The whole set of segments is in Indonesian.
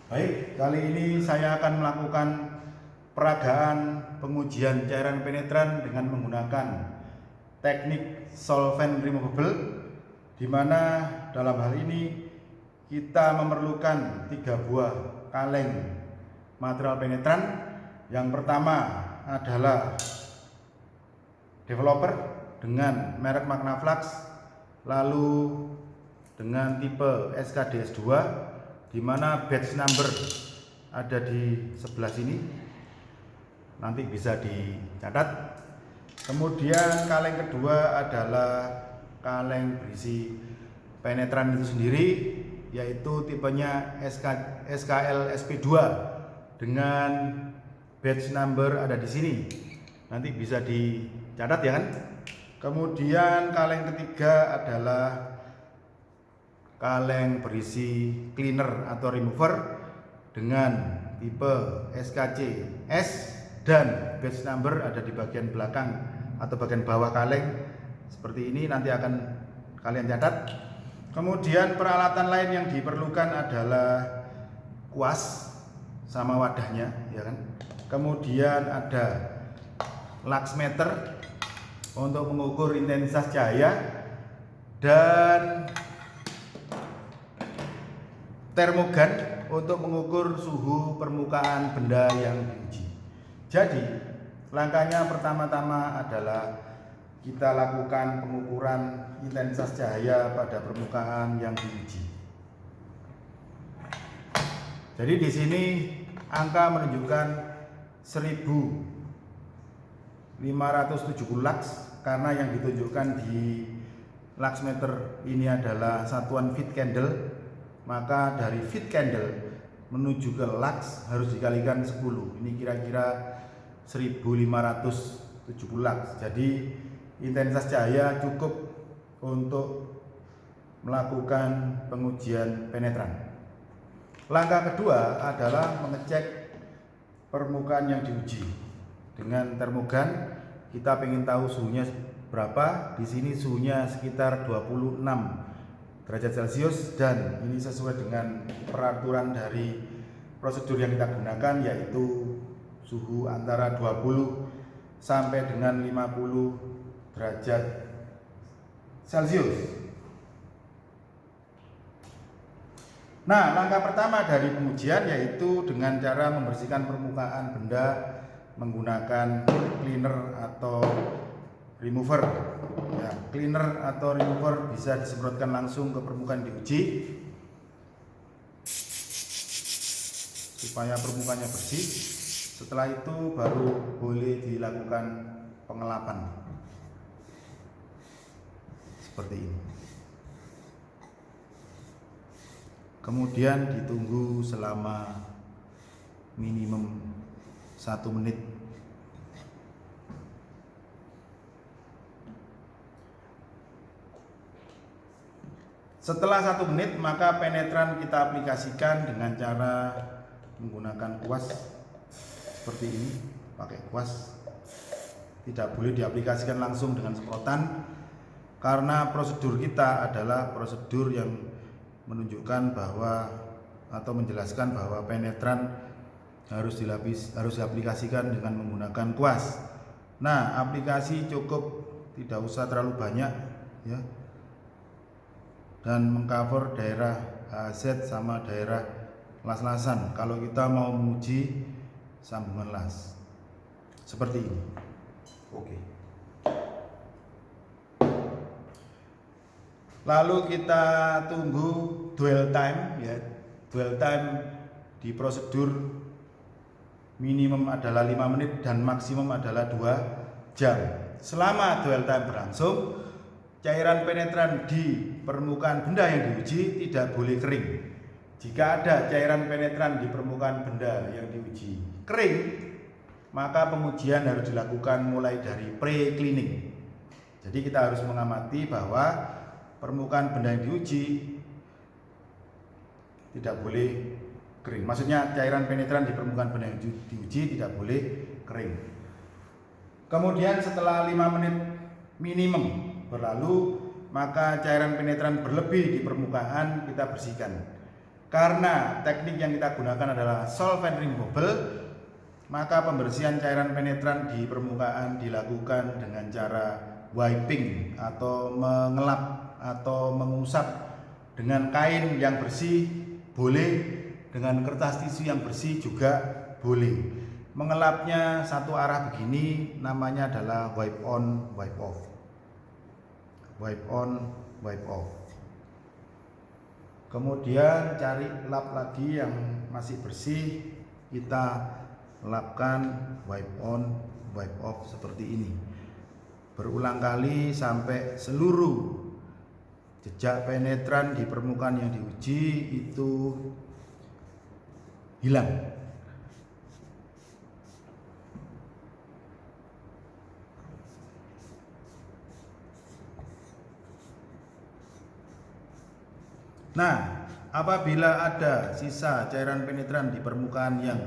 Baik, kali ini saya akan melakukan peragaan pengujian cairan penetran dengan menggunakan teknik solvent removable, di mana dalam hal ini kita memerlukan 3 buah kaleng material penetran. Yang pertama adalah developer dengan merek Magnaflux, lalu dengan tipe SKDS2, di mana batch number ada di sebelah sini, nanti bisa dicatat. Kemudian kaleng kedua adalah kaleng berisi penetran itu sendiri, yaitu tipenya SKL SP2 dengan batch number ada di sini, nanti bisa dicatat ya kan. Kemudian kaleng ketiga adalah kaleng berisi cleaner atau remover dengan tipe SKC S dan batch number ada di bagian belakang atau bagian bawah kaleng seperti ini, nanti akan kalian catat. Kemudian peralatan lain yang diperlukan adalah kuas sama wadahnya ya kan. Kemudian ada lux meter untuk mengukur intensitas cahaya dan termogan untuk mengukur suhu permukaan benda yang diuji. Jadi langkahnya pertama-tama adalah kita lakukan pengukuran intensitas cahaya pada permukaan yang diuji. Jadi di sini angka menunjukkan 1570 lux, karena yang ditunjukkan di lux meter ini adalah satuan feet candle, maka dari feet candle menuju ke lux harus dikalikan 10. Ini kira-kira 1570 lux. Jadi intensitas cahaya cukup untuk melakukan pengujian penetran. Langkah kedua adalah mengecek permukaan yang diuji dengan termogan. Kita ingin tahu suhunya berapa. Di sini suhunya sekitar 26 derajat Celcius, dan ini sesuai dengan peraturan dari prosedur yang kita gunakan, yaitu suhu antara 20 sampai dengan 50 derajat Celcius. Nah, langkah pertama dari pengujian yaitu dengan cara membersihkan permukaan benda menggunakan cleaner atau remover. Ya, cleaner atau remover bisa disemprotkan langsung ke permukaan diuji supaya permukaannya bersih. Setelah itu baru boleh dilakukan pengelapan seperti ini. Kemudian ditunggu selama minimum 1 menit. Setelah 1 menit, maka penetran kita aplikasikan dengan cara menggunakan kuas seperti ini. Pakai kuas, tidak boleh diaplikasikan langsung dengan semprotan, karena prosedur kita adalah prosedur yang menunjukkan bahwa atau menjelaskan bahwa penetran harus diaplikasikan dengan menggunakan kuas. Nah, aplikasi cukup, tidak usah terlalu banyak ya, dan mengcover daerah HZ sama daerah las-lasan kalau kita mau menguji sambungan las seperti ini. Oke. Lalu kita tunggu dwell time ya. Dwell time di prosedur minimum adalah 5 menit dan maksimum adalah 2 jam. Selama dwell time berlangsung, cairan penetran di permukaan benda yang diuji tidak boleh kering. Jika ada cairan penetran di permukaan benda yang diuji kering, maka pengujian harus dilakukan mulai dari pre-cleaning. Jadi kita harus mengamati bahwa permukaan benda yang diuji tidak boleh kering. Maksudnya cairan penetran di permukaan benda yang diuji tidak boleh kering. Kemudian setelah 5 menit minimum berlalu, maka cairan penetran berlebih di permukaan kita bersihkan. Karena teknik yang kita gunakan adalah solvent removable, maka pembersihan cairan penetran di permukaan dilakukan dengan cara wiping atau mengelap atau mengusap dengan kain yang bersih boleh, dengan kertas tisu yang bersih juga boleh. Mengelapnya satu arah begini namanya adalah wipe on, wipe off. Wipe on, wipe off. Kemudian cari lap lagi yang masih bersih, kita lapkan wipe on, wipe off seperti ini. Berulang kali sampai seluruh jejak penetran di permukaan yang diuji itu hilang. Nah, apabila ada sisa cairan penetran di permukaan yang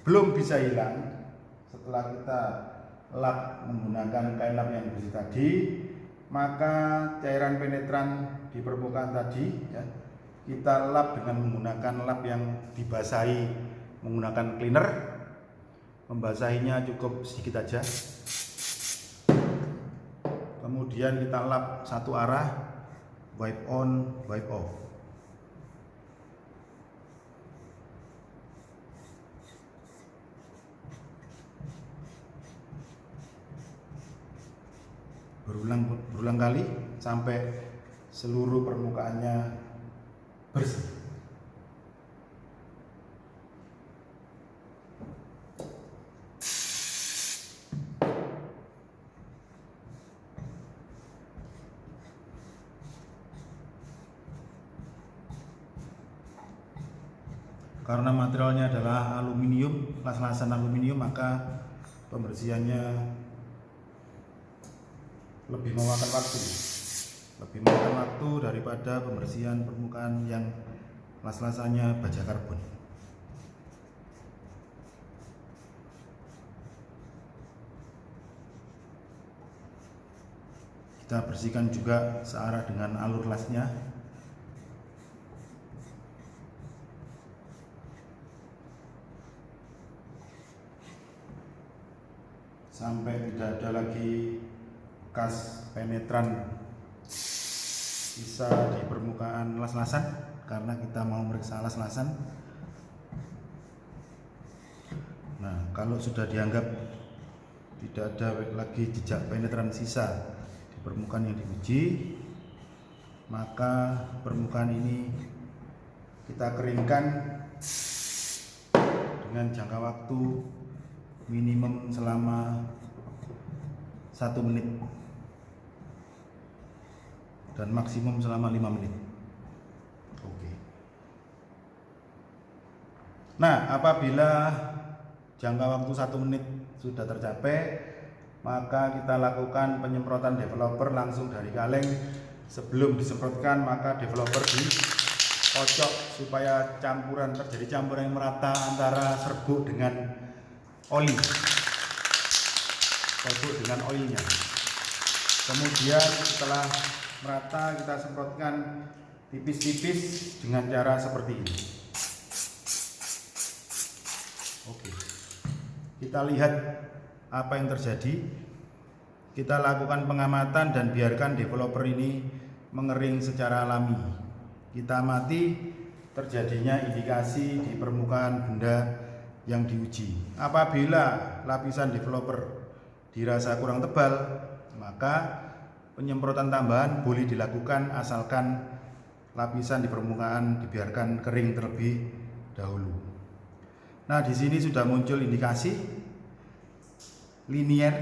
belum bisa hilang setelah kita lap menggunakan kain lap yang bersih tadi, maka cairan penetran di permukaan tadi ya, kita lap dengan menggunakan lap yang dibasahi menggunakan cleaner. Membasahinya cukup sedikit aja. Kemudian kita lap satu arah, wipe on, wipe off. Berulang kali sampai seluruh permukaannya bersih. Karena materialnya adalah aluminium, las-lasan aluminium, maka pembersihannya lebih memakan waktu daripada pembersihan permukaan yang las-lasannya baja karbon. Kita bersihkan juga searah dengan alur lasnya. Sampai tidak ada lagi bekas penetran sisa di permukaan las-lasan, karena kita mau meriksa las-lasan. Nah, kalau sudah dianggap tidak ada lagi jejak penetran sisa di permukaan yang diuji, maka permukaan ini kita keringkan dengan jangka waktu minimum selama 1 menit dan maksimum selama 5 menit. Oke. Nah, apabila jangka waktu 1 menit sudah tercapai, maka kita lakukan penyemprotan developer langsung dari kaleng. Sebelum disemprotkan, maka developer dikocok supaya terjadi campuran yang merata antara serbuk dengan oli. Serbuk dengan olinya. Kemudian setelah merata, kita semprotkan tipis-tipis dengan cara seperti ini. Oke. Kita lihat apa yang terjadi. Kita lakukan pengamatan dan biarkan developer ini mengering secara alami. Kita amati terjadinya indikasi di permukaan benda yang diuji. Apabila lapisan developer dirasa kurang tebal, maka penyemprotan tambahan boleh dilakukan asalkan lapisan di permukaan dibiarkan kering terlebih dahulu. Nah, di sini sudah muncul indikasi linier.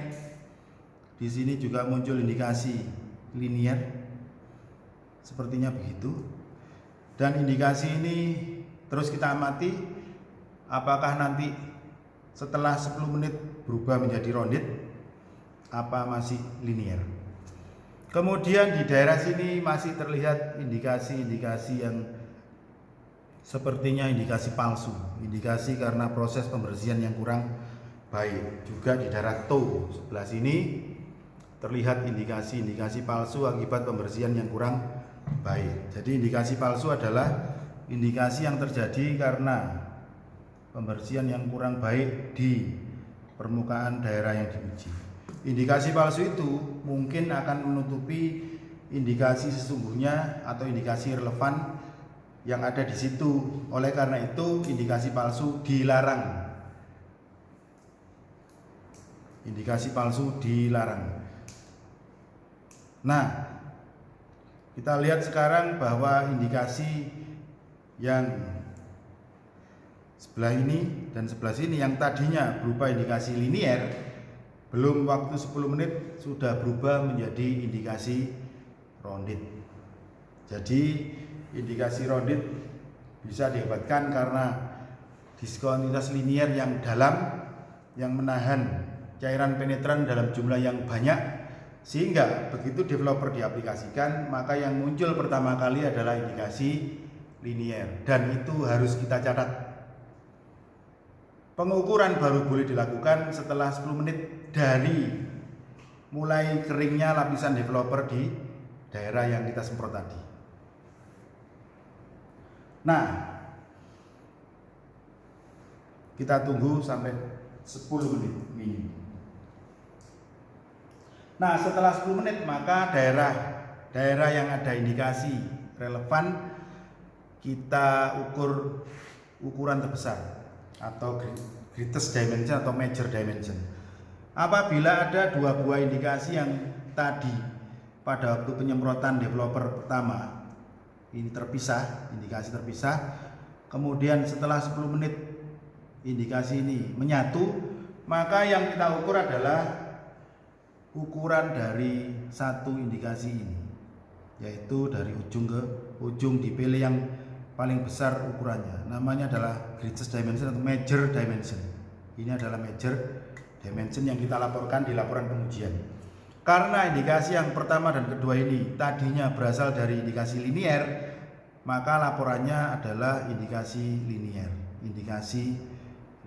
Di sini juga muncul indikasi linier. Sepertinya begitu. Dan indikasi ini terus kita amati apakah nanti setelah 10 menit berubah menjadi rounded, apa masih linier. Kemudian di daerah sini masih terlihat indikasi-indikasi yang sepertinya indikasi palsu, indikasi karena proses pembersihan yang kurang baik. Juga di daerah toe sebelah sini terlihat indikasi-indikasi palsu akibat pembersihan yang kurang baik. Jadi indikasi palsu adalah indikasi yang terjadi karena pembersihan yang kurang baik di permukaan daerah yang diuji. Indikasi palsu itu mungkin akan menutupi indikasi sesungguhnya atau indikasi relevan yang ada di situ. Oleh karena itu, indikasi palsu dilarang. Indikasi palsu dilarang. Nah, kita lihat sekarang bahwa indikasi yang sebelah ini dan sebelah sini yang tadinya berupa indikasi linier, belum waktu 10 menit sudah berubah menjadi indikasi rounded. Jadi indikasi rounded bisa dihebatkan karena diskontinuitas linier yang dalam yang menahan cairan penetran dalam jumlah yang banyak, sehingga begitu developer diaplikasikan maka yang muncul pertama kali adalah indikasi linier, dan itu harus kita catat. Pengukuran baru boleh dilakukan setelah 10 menit dari mulai keringnya lapisan developer di daerah yang kita semprot tadi. Nah, kita tunggu sampai 10 menit minimum. Nah, setelah 10 menit maka daerah yang ada indikasi relevan kita ukur ukuran terbesar atau greatest dimension atau major dimension. Apabila ada 2 buah indikasi yang tadi pada waktu penyemprotan developer pertama ini terpisah, indikasi terpisah, kemudian setelah 10 menit indikasi ini menyatu, maka yang kita ukur adalah ukuran dari satu indikasi ini, yaitu dari ujung ke ujung dipilih yang paling besar ukurannya. Namanya adalah greatest dimension atau major dimension. Ini adalah major dimension yang kita laporkan di laporan pengujian. Karena indikasi yang pertama dan kedua ini tadinya berasal dari indikasi linier, maka laporannya adalah indikasi linier. Indikasi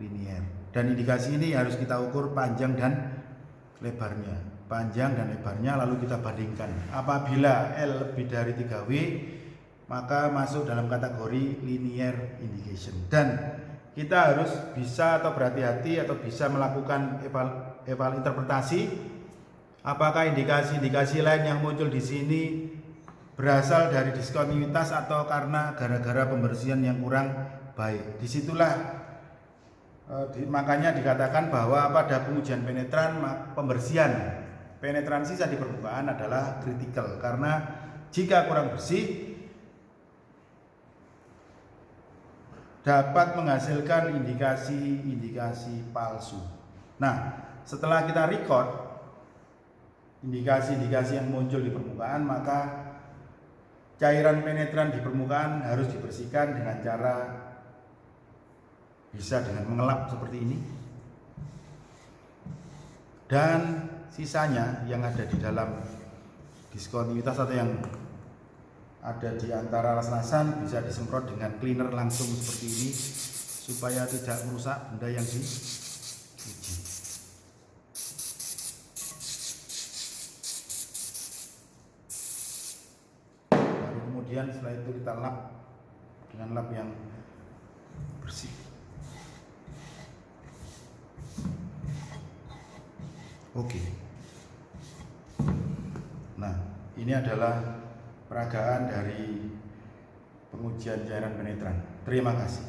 linier. Dan indikasi ini harus kita ukur panjang dan lebarnya. Panjang dan lebarnya lalu kita bandingkan. Apabila L lebih dari 3W maka masuk dalam kategori linear indication, dan kita harus bisa atau berhati-hati atau bisa melakukan eval interpretasi apakah indikasi-indikasi lain yang muncul di sini berasal dari diskontinuitas atau karena gara-gara pembersihan yang kurang baik. Disitulah makanya dikatakan bahwa pada pengujian penetran pembersihan penetran sisa di permukaan adalah kritikal, karena jika kurang bersih dapat menghasilkan indikasi-indikasi palsu. Nah, setelah kita record indikasi-indikasi yang muncul di permukaan, maka cairan penetran di permukaan harus dibersihkan dengan cara bisa dengan mengelap seperti ini, dan sisanya yang ada di dalam diskontinuitas atau yang ada di antara las-lasan bisa disemprot dengan cleaner langsung seperti ini supaya tidak merusak benda yang diuji. Baru kemudian setelah itu kita lap dengan lap yang bersih. Oke. Nah, ini adalah peragaan dari pengujian cairan penetran. Terima kasih.